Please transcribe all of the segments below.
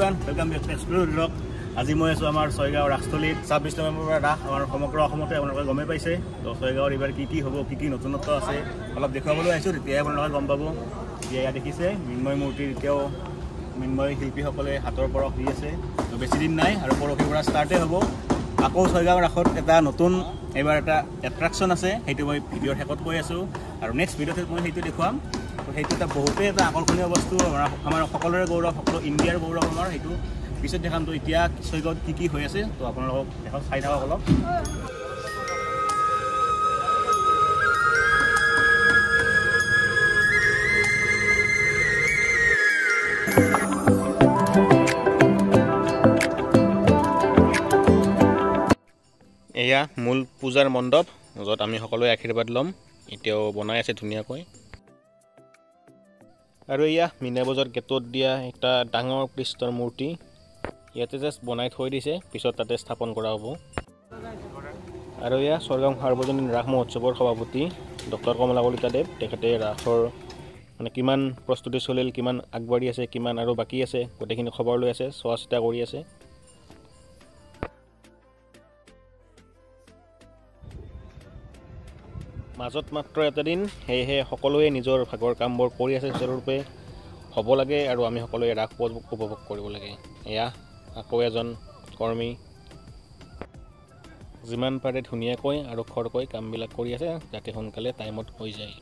everyone welcome back to explore blog আজি মই আছো আমাৰ ছয়গাঁও ৰাসস্থলীত 26 নৱেম্বৰৰ ৰাস আমাৰ সমগ্ৰ অসমতে আপোনালোকে গমে পাইছে তো ছয়গাঁৱৰ এইবাৰ কি হ'ব কি নতুনত্ব আছে অলপ দেখুৱাবলৈ আহিছোঁ তেতিয়াই আপোনালোকে গম পাব ইয়াত দেখিছে মৃন্ময় মূৰ্তিৰ এতিয়াও মৃন্ময় শিল্পীসকলে হাতৰ পৰশ দি আছে তো বেছি দিন নাই আৰু পৰহিৰ পৰা ষ্টাৰ্টেই হ'ব আকৌ ছয়গাঁও ৰাসত এটা নতুন এইবাৰ এটা এট্ৰাকশ্যন আছে সেইটো মই ভিডিঅ'ৰ শেষত কৈ আছোঁ আৰু নেক্সট ভিডিঅ'ত মই সেইটো দেখুৱাম তো সেইটো এটা বহুতেই এটা আকৰ্ষণীয় বস্তু আমাৰ সকলোৰে গৌৰৱ সকলো ইণ্ডিয়াৰ গৌৰৱ আমাৰ সেইটো পিছত দেখাম তো এতিয়া ছয়গাঁৱত কি হৈ আছে তো আপোনালোকক এখন চাই থাকক অলপ এয়া মূল পূজাৰ মণ্ডপ য'ত আমি সকলোৱে আশীৰ্বাদ ল'ম এতিয়াও বনাই আছে ধুনীয়াকৈ আৰু এয়া মিনা বজাৰ গেটত দিয়া এটা ডাঙৰ কৃষ্ণৰ মূৰ্তি ইয়াতে জাষ্ট বনাই থৈ দিছে পিছত তাতে স্থাপন কৰা হ'ব আৰু এয়া ছয়গাঁও সাৰ্বজনীন ৰাস মহোৎসৱৰ সভাপতি ডক্টৰ কমলা কলিতাদেৱ তেখেতে ৰাসৰ মানে কিমান প্ৰস্তুতি চলিল কিমান আগবাঢ়ি আছে কিমান আৰু বাকী আছে গোটেইখিনি খবৰ লৈ আছে চোৱা চিতা কৰি আছে মাজত মাত্ৰ এটা দিন সেয়েহে সকলোৱে নিজৰ ভাগৰ কামবোৰ কৰি আছে সুচাৰুৰূপে হ'ব লাগে আৰু আমি সকলোৱে ৰাস উপভোগ কৰিব লাগে এয়া আকৌ এজন কৰ্মী যিমান পাৰে ধুনীয়াকৈ আৰু খৰকৈ কামবিলাক কৰি আছে যাতে সোনকালে টাইমত হৈ যায়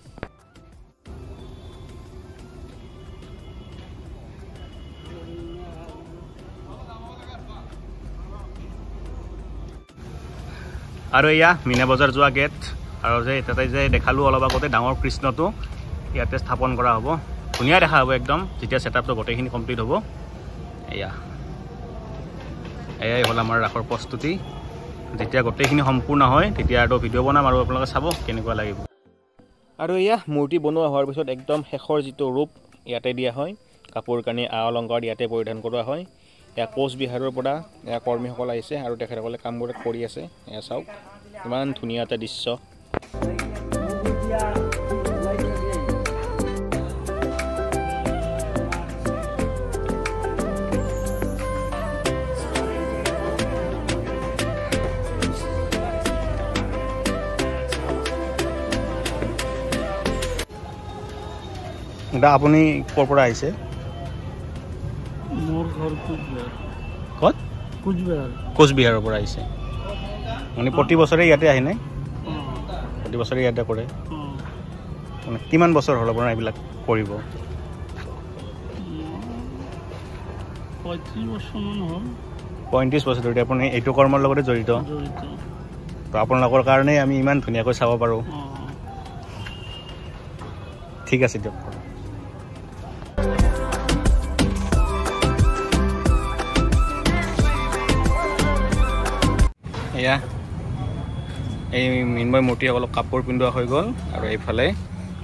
আৰু এয়া মিনা বজাৰ যোৱা গেট আৰু যে তাতে যে দেখালোঁ অলপ আগতে ডাঙৰ কৃষ্ণটো ইয়াতে স্থাপন কৰা হ'ব ধুনীয়া দেখা হ'ব একদম যেতিয়া ছেটআপটো গোটেইখিনি কমপ্লিট হ'ব এয়াই হ'ল আমাৰ ৰাসৰ প্ৰস্তুতি যেতিয়া গোটেইখিনি সম্পূৰ্ণ হয় তেতিয়া আৰু ভিডিঅ' বনাম আৰু আপোনালোকে চাব কেনেকুৱা লাগিব আৰু এয়া মূৰ্তি বনোৱা হোৱাৰ পিছত একদম শেষৰ যিটো ৰূপ ইয়াতে দিয়া হয় কাপোৰ কানি আ অলংকাৰ ইয়াতে পৰিধান কৰোৱা হয় এয়া কোচবিহাৰৰ পৰা এয়া কৰ্মীসকল আহিছে আৰু তেখেতসকলে কামবোৰ কৰি আছে এয়া চাওক ইমান ধুনীয়া এটা দৃশ্য এটা আপুনি ক'ৰ পৰা আহিছে মোৰ ঘৰ কোচবিহাৰ ক'ত কোচবিহাৰৰ পৰা আহিছে মানে প্ৰতি বছৰে ইয়াতে আহে নে প্ৰতি বছৰে ইয়াতে কৰে মানে কিমান বছৰ হ'ল আপোনাৰ এইবিলাক কৰিব 35 বছৰমান হ'ল 35 বছৰ ধৰি আপুনি এইটো কৰ্মৰ লগতে জড়িত তো আপোনালোকৰ কাৰণেই আমি ইমান ধুনীয়াকৈ চাব পাৰোঁ ঠিক আছে দিয়ক এয়া এই মৃন্ময় মূৰ্তিসকলক কাপোৰ পিন্ধোৱা হৈ গ'ল আৰু এইফালে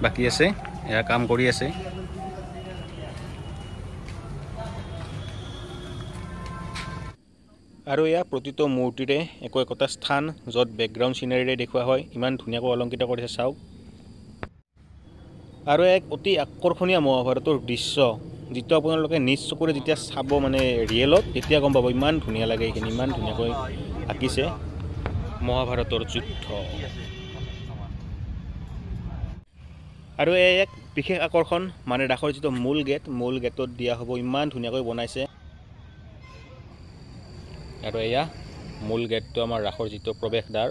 বাকী আছে এয়া কাম কৰি আছে আৰু এয়া প্ৰতিটো মূৰ্তিৰে একোটা স্থান য'ত বেকগ্ৰাউণ্ড চিনাৰীৰে দেখুওৱা হয় ইমান ধুনীয়াকৈ অলংকৃত কৰিছে চাওক আৰু এক অতি আকৰ্ষণীয় মহাভাৰতৰ দৃশ্য যিটো আপোনালোকে নিজ চকুৰে যেতিয়া চাব মানে ৰিয়েলত তেতিয়া গম পাব ইমান ধুনীয়া লাগে এইখিনি ইমান ধুনীয়াকৈ আঁকিছে মহাভাৰতৰ যুদ্ধ আৰু এই এক বিশেষ আকৰ্ষণ মানে ৰাসৰ যিটো মূল গেটত দিয়া হ'ব ইমান ধুনীয়াকৈ বনাইছে আৰু এয়া মূল গেটটো আমাৰ ৰাসৰ যিটো প্ৰৱেশদ্বাৰ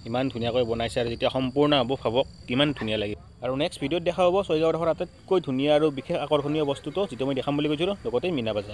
ইমান ধুনীয়াকৈ বনাইছে আৰু যেতিয়া সম্পূৰ্ণ হ'ব ভাবক কিমান ধুনীয়া লাগিব আৰু নেক্সট ভিডিঅ'ত দেখা হ'ব ছয়গাঁও ৰাসৰ আটাইতকৈ ধুনীয়া আৰু বিশেষ আকৰ্ষণীয় বস্তুটো যিটো মই দেখাম বুলি কৈছিলোঁ লগতে মিনা বজাৰ